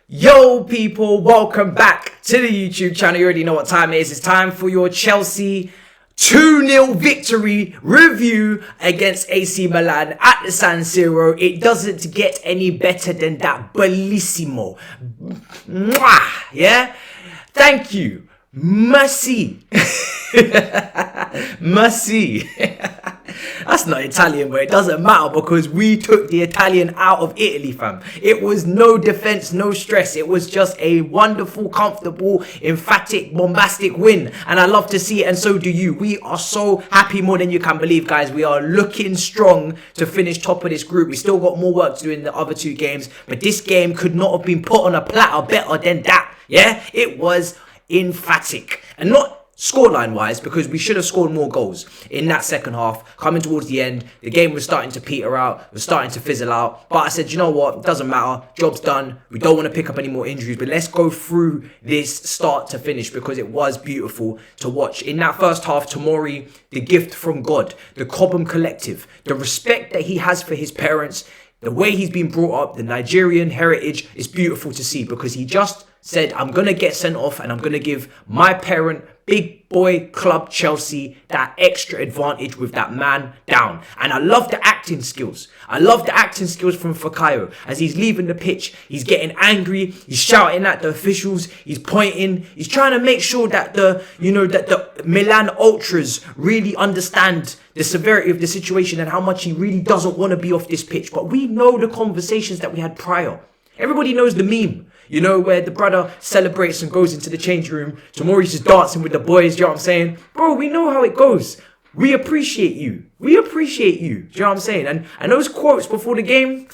Yo people, welcome back to the YouTube channel. You already know what time it is. It's time for your Chelsea 2-0 victory review against AC Milan at the San Siro. It doesn't get any better than that. Bellissimo. Mwah! Yeah? Thank you. Merci. Merci. That's not Italian, but it doesn't matter because we took the Italian out of Italy, fam. It was no defense, no stress. It was just a wonderful, comfortable, emphatic, bombastic win. And I love to see it, and so do you. We are so happy, more than you can believe, guys. We are looking strong to finish top of this group. We still got more work to do in the other two games, but this game could not have been put on a platter better than that. Yeah, it was emphatic. And not scoreline wise, because we should have scored more goals in that second half. Coming towards the end, the game was starting to peter out, was starting to fizzle out, but I said, you know what, it doesn't matter, job's done, we don't want to pick up any more injuries, but let's go through this start to finish, because it was beautiful to watch. In that first half, Tomori, the gift from God, the Cobham collective, the respect that he has for his parents, the way he's been brought up, the Nigerian heritage, is beautiful to see, because he just said, I'm going to get sent off and I'm going to give my parent, big boy club Chelsea, that extra advantage with that man down. And I love the acting skills. I love the acting skills from Fakayo. As he's leaving the pitch, he's getting angry, he's shouting at the officials, he's pointing, he's trying to make sure that the Milan ultras really understand the severity of the situation and how much he really doesn't want to be off this pitch. But we know the conversations that we had prior. Everybody knows the meme, you know, where the brother celebrates and goes into the change room. Tomori's just dancing with the boys, you know what I'm saying? Bro, we know how it goes. We appreciate you. We appreciate you. Do you know what I'm saying? And those quotes before the game,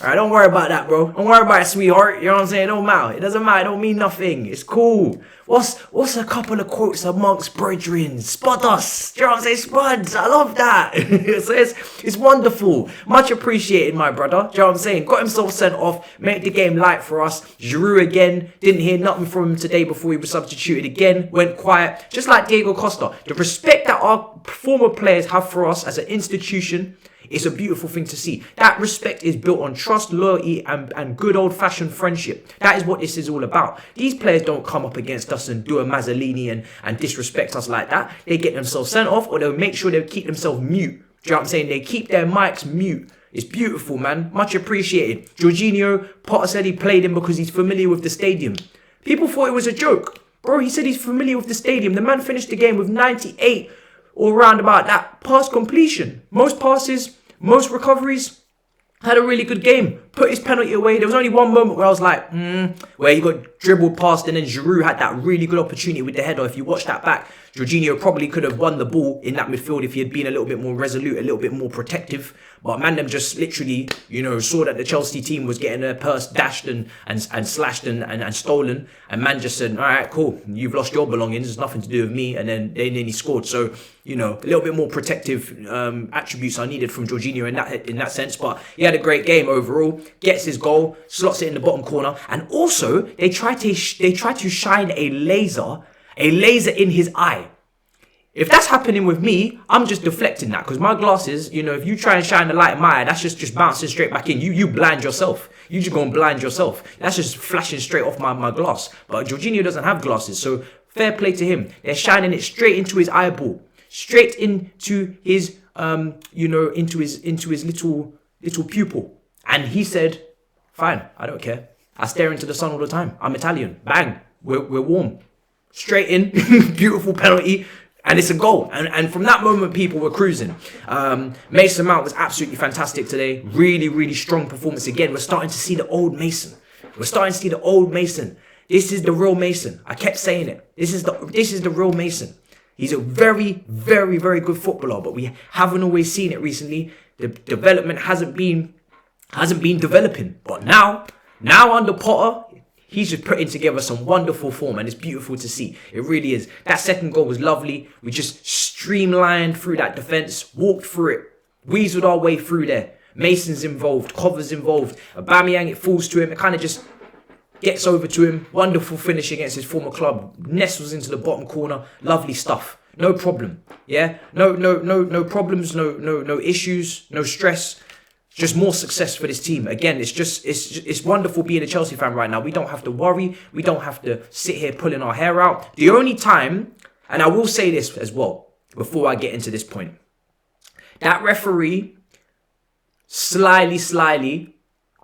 alright, don't worry about that, bro. Don't worry about it, sweetheart. You know what I'm saying? It don't matter. It doesn't matter. It don't mean nothing. It's cool. What's a couple of quotes amongst brethren? Spud us. Do you know what I'm saying? Spuds. I love that. So it's wonderful. Much appreciated, my brother. Do you know what I'm saying? Got himself sent off. Made the game light for us. Giroud again. Didn't hear nothing from him today before he was substituted again. Went quiet. Just like Diego Costa. The respect that our former players have for us as an institution, it's a beautiful thing to see. That respect is built on trust, loyalty, and good old-fashioned friendship. That is what this is all about. These players don't come up against us and do a Mazzolini and disrespect us like that. They get themselves sent off, or they'll make sure they keep themselves mute. Do you know what I'm saying? They keep their mics mute. It's beautiful, man. Much appreciated. Jorginho, Potter said he played him because he's familiar with the stadium. People thought it was a joke. Bro, he said he's familiar with the stadium. The man finished the game with 98 or around about that pass completion. Most passes, most recoveries. Had a really good game. Put his penalty away. There was only one moment where I was like, where he got dribbled past and then Giroud had that really good opportunity with the header. If you watch that back, Jorginho probably could have won the ball in that midfield if he had been a little bit more resolute, a little bit more protective. But man, them just literally, you know, saw that the Chelsea team was getting their purse dashed and slashed and stolen. And man just said, all right, cool. You've lost your belongings. It's nothing to do with me. And then he scored. So, you know, a little bit more protective attributes are needed from Jorginho in that sense. But he had a great game overall. Gets his goal, slots it in the bottom corner. And also, they try to shine a laser in his eye. If that's happening with me, I'm just deflecting that, because my glasses, you know, if you try and shine the light in my eye, that's just bouncing straight back in. You blind yourself. You just go and blind yourself. That's just flashing straight off my glass. But Jorginho doesn't have glasses, so fair play to him. They're shining it straight into his eyeball, straight into his into his little pupil. And he said, fine, I don't care. I stare into the sun all the time. I'm Italian. Bang, we're warm. Straight in, beautiful penalty. And it's a goal. And from that moment, people were cruising. Mason Mount was absolutely fantastic today. Really, really strong performance. Again, we're starting to see the old Mason. We're starting to see the old Mason. This is the real Mason. I kept saying it. This is the real Mason. He's a very, very, very good footballer, but we haven't always seen it recently. The development hasn't been developing. But now under Potter, he's just putting together some wonderful form, and it's beautiful to see. It really is. That second goal was lovely. We just streamlined through that defence, walked through it, weaseled our way through there. Mason's involved, Cover's involved. Aubameyang, it falls to him. It kind of just gets over to him. Wonderful finish against his former club. Nestles into the bottom corner. Lovely stuff. No problem. Yeah? No problems, no issues, no stress. just more success for this team. Again, it's wonderful being a Chelsea fan right now. We don't have to worry. We don't have to sit here pulling our hair out. The only time, and I will say this as well before I get into this point, that referee slyly,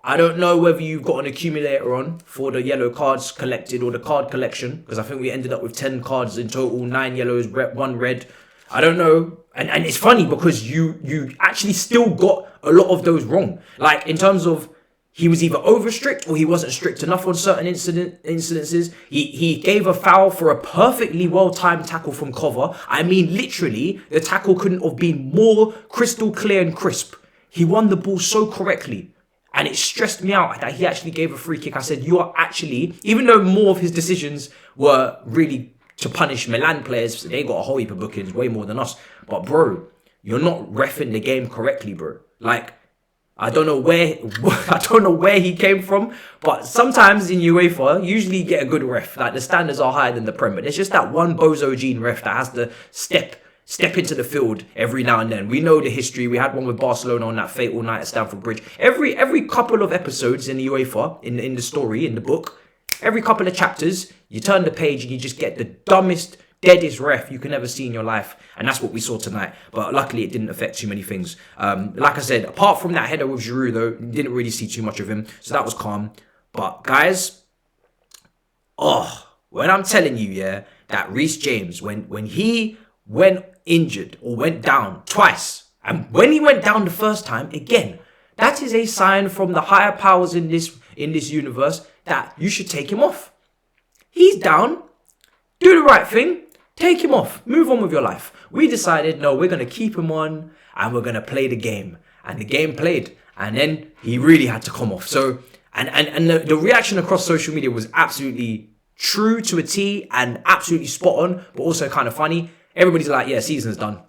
I don't know whether you've got an accumulator on for the yellow cards collected or the card collection, because I think we ended up with 10 cards in total, 9 yellows, 1 red. I don't know. And it's funny because you actually still got a lot of those wrong. Like, in terms of, he was either over strict or he wasn't strict enough on certain incidences. He gave a foul for a perfectly well-timed tackle from cover. I mean, literally, the tackle couldn't have been more crystal clear and crisp. He won the ball so correctly. And it stressed me out that he actually gave a free kick. I said, you are actually, even though more of his decisions were really to punish Milan players, they got a whole heap of bookings, way more than us. But bro, you're not reffing the game correctly, bro. Like, I don't know where he came from, but sometimes in UEFA, usually you get a good ref. Like, the standards are higher than the Prem, but there's just that one bozo gene ref that has to step into the field every now and then. We know the history. We had one with Barcelona on that fatal night at Stamford Bridge. Every couple of episodes in the UEFA, in the story, in the book, every couple of chapters, you turn the page and you just get the dumbest, deadest ref you can ever see in your life. And that's what we saw tonight. But luckily, it didn't affect too many things. Like I said, apart from that header with Giroud, though, didn't really see too much of him. So that was calm. But guys, when I'm telling you, yeah, that Reece James, when he went injured or went down twice, and when he went down the first time, again, that is a sign from the higher powers in this universe that you should take him off. He's down. Do the right thing. Take him off. Move on with your life. We decided, no, we're going to keep him on and we're going to play the game. And the game played. And then he really had to come off. So, and the reaction across social media was absolutely true to a T and absolutely spot on, but also kind of funny. Everybody's like, yeah, season's done.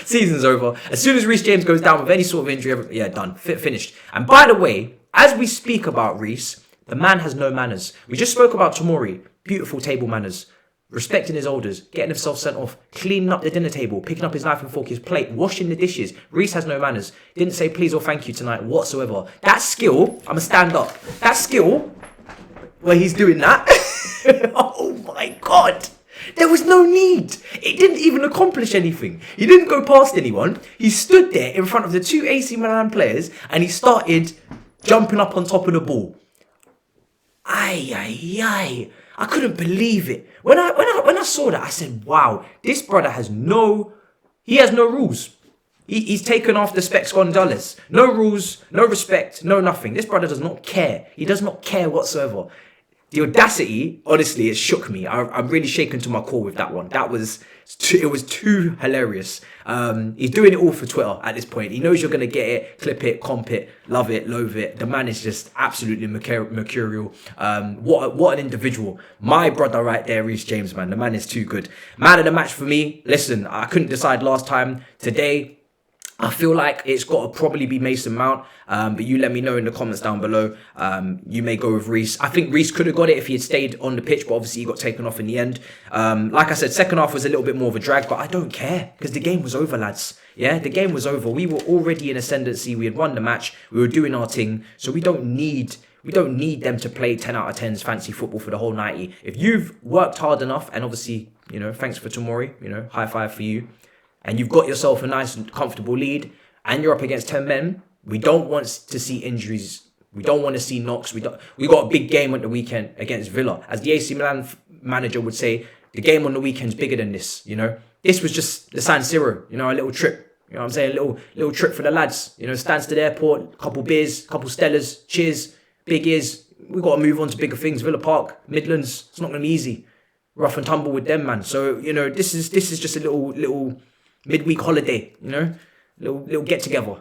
Season's over. As soon as Reece James goes down with any sort of injury, done. Finished. And by the way, as we speak about Reece, the man has no manners. We just spoke about Tomori. Beautiful table manners. Respecting his elders. Getting himself sent off. Cleaning up the dinner table. Picking up his knife and fork, his plate. Washing the dishes. Reece has no manners. Didn't say please or thank you tonight whatsoever. That skill, I'm going to stand up. That skill, where he's doing that. Oh my God. There was no need. It didn't even accomplish anything. He didn't go past anyone. He stood there in front of the 2 AC Milan players and he started jumping up on top of the ball. I couldn't believe it. When I saw that, I said, wow, this brother has no rules. He's taken off the Specs Gonzalez. No rules, no respect, no nothing. This brother does not care. He does not care whatsoever. The audacity, honestly, it shook me. I'm really shaken to my core with that one. It was too hilarious. He's doing it all for Twitter at this point. He knows you're going to get it, clip it, comp it, love it, loathe it. The man is just absolutely mercurial. What an individual. My brother right there, Reece James, man. The man is too good. Man of the match for me. Listen, I couldn't decide last time. Today, I feel like it's got to probably be Mason Mount, but you let me know in the comments down below. You may go with Reece. I think Reece could have got it if he had stayed on the pitch, but obviously he got taken off in the end. Like I said, second half was a little bit more of a drag, but I don't care because the game was over, lads. Yeah, the game was over. We were already in ascendancy. We had won the match. We were doing our thing, so we don't need them to play 10 out of 10s fancy football for the whole 90. If you've worked hard enough, and obviously, thanks for Tomori, high five for you. And you've got yourself a nice and comfortable lead and you're up against 10 men, we don't want to see injuries. We don't want to see knocks. We got a big game on the weekend against Villa. As the AC Milan manager would say, the game on the weekend's bigger than this, This was just the San Siro, a little trip. You know what I'm saying? A little trip for the lads. Stansted Airport, couple beers, couple Stellas, cheers, big ears. We've got to move on to bigger things. Villa Park, Midlands, it's not going to be easy. Rough and tumble with them, man. So, this is just a little midweek holiday, little get together.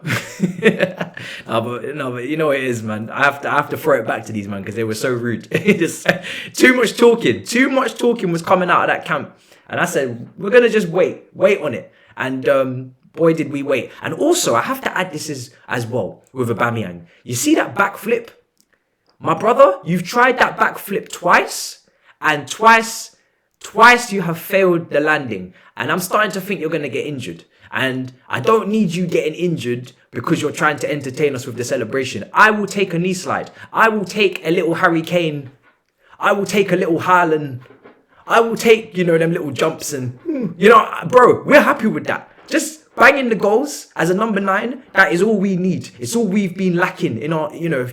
but you know what it is, man. I have to throw it back to these man because they were so rude. Just too much talking was coming out of that camp, and I said we're gonna just wait on it, and boy did we wait. And also I have to add this as well with Aubameyang. You see that backflip, my brother? You've tried that backflip twice, and twice you have failed the landing, and I'm starting to think you're going to get injured. And I don't need you getting injured because you're trying to entertain us with the celebration. I will take a knee slide. I will take a little Harry Kane. I will take a little Haaland. I will take, you know, them little jumps and, you know, bro, we're happy with that. Just banging the goals as a number 9, that is all we need. It's all we've been lacking in our, you know,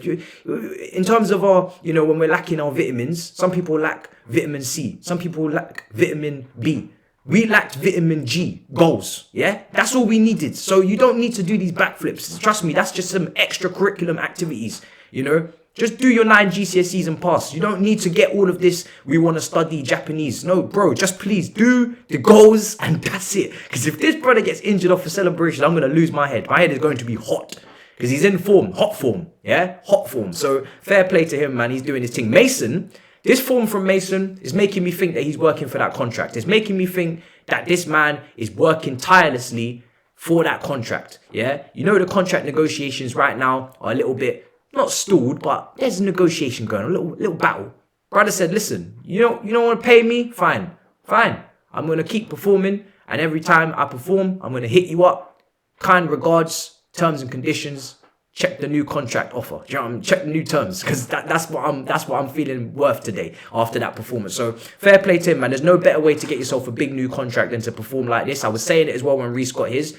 in terms of our, you know, when we're lacking our vitamins, some people lack vitamin C. Some people lack vitamin B. We lacked vitamin G, goals, yeah? That's all we needed. So you don't need to do these backflips. Trust me, that's just some extracurricular activities, you know? Just do your 9 GCSEs and pass. You don't need to get all of this, we want to study Japanese. No, bro, just please do the goals and that's it. Because if this brother gets injured off a celebration, I'm going to lose my head. My head is going to be hot. Because he's in form, hot form, yeah? Hot form. So fair play to him, man. He's doing his thing. Mason, this form from Mason is making me think that he's working for that contract. It's making me think that this man is working tirelessly for that contract, yeah? You know, the contract negotiations right now are a little bit, not stalled, but there's a negotiation going on, a little battle. Brother said, listen, you don't want to pay me? Fine. I'm going to keep performing, and every time I perform, I'm going to hit you up. Kind regards, terms and conditions. Check the new contract offer. Do you know what I mean? Check the new terms, because that's what I'm feeling worth today after that performance. So fair play to him, man. There's no better way to get yourself a big new contract than to perform like this. I was saying it as well when Reece got his.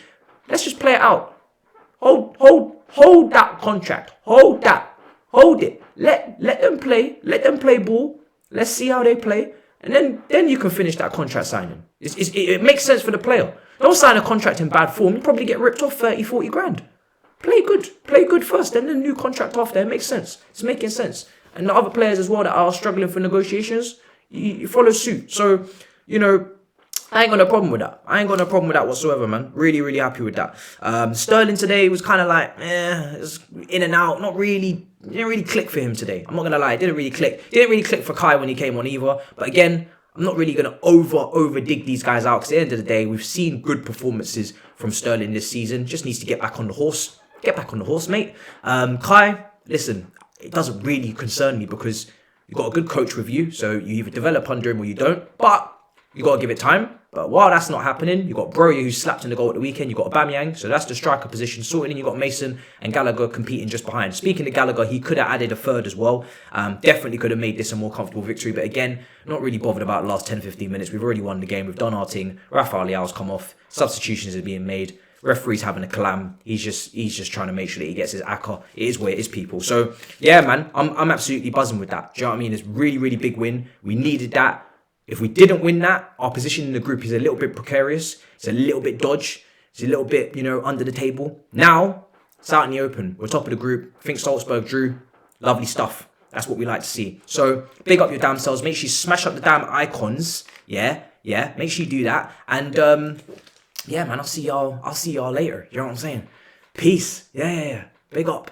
Let's just play it out. Hold that contract. Hold that. Hold it. Let them play. Let them play ball. Let's see how they play, and then you can finish that contract signing. It makes sense for the player. Don't sign a contract in bad form. You probably get ripped off 30-40 grand. Play good first, then the new contract after. It makes sense. It's making sense. And the other players as well that are struggling for negotiations, you follow suit. So, you know, I ain't got no problem with that. I ain't got no problem with that whatsoever, man. Really, really happy with that. Sterling today was kind of like, it's in and out. Not really, didn't really click for him today. I'm not going to lie, it didn't really click. Didn't really click for Kai when he came on either. But again, I'm not really going to over dig these guys out, because at the end of the day, we've seen good performances from Sterling this season. Just needs to get back on the horse. Get back on the horse, mate. Kai, listen, it doesn't really concern me because you've got a good coach with you. So you either develop under him or you don't. But you got to give it time. But while that's not happening, you got Broya who slapped in the goal at the weekend. You got Aubameyang, so that's the striker position sorted. And you got Mason and Gallagher competing just behind. Speaking of Gallagher, he could have added a third as well. Definitely could have made this a more comfortable victory. But again, not really bothered about the last 10-15 minutes. We've already won the game. We've done our thing. Rafael Leao's come off. Substitutions are being made. Referee's having a calam. He's just trying to make sure that he gets his acca. It is where it is, people. So yeah, man, I'm absolutely buzzing with that. Do you know what I mean? It's really, really big win. We needed that. If we didn't win that, our position in the group is a little bit precarious. It's a little bit dodge. It's a little bit, you know, under the table. Now, it's out in the open. We're top of the group. I think Salzburg drew. Lovely stuff. That's what we like to see. So, big up your damn selves. Make sure you smash up the damn icons. Yeah. Make sure you do that. And, yeah, man, I'll see y'all later. You know what I'm saying? Peace. Yeah. Big up.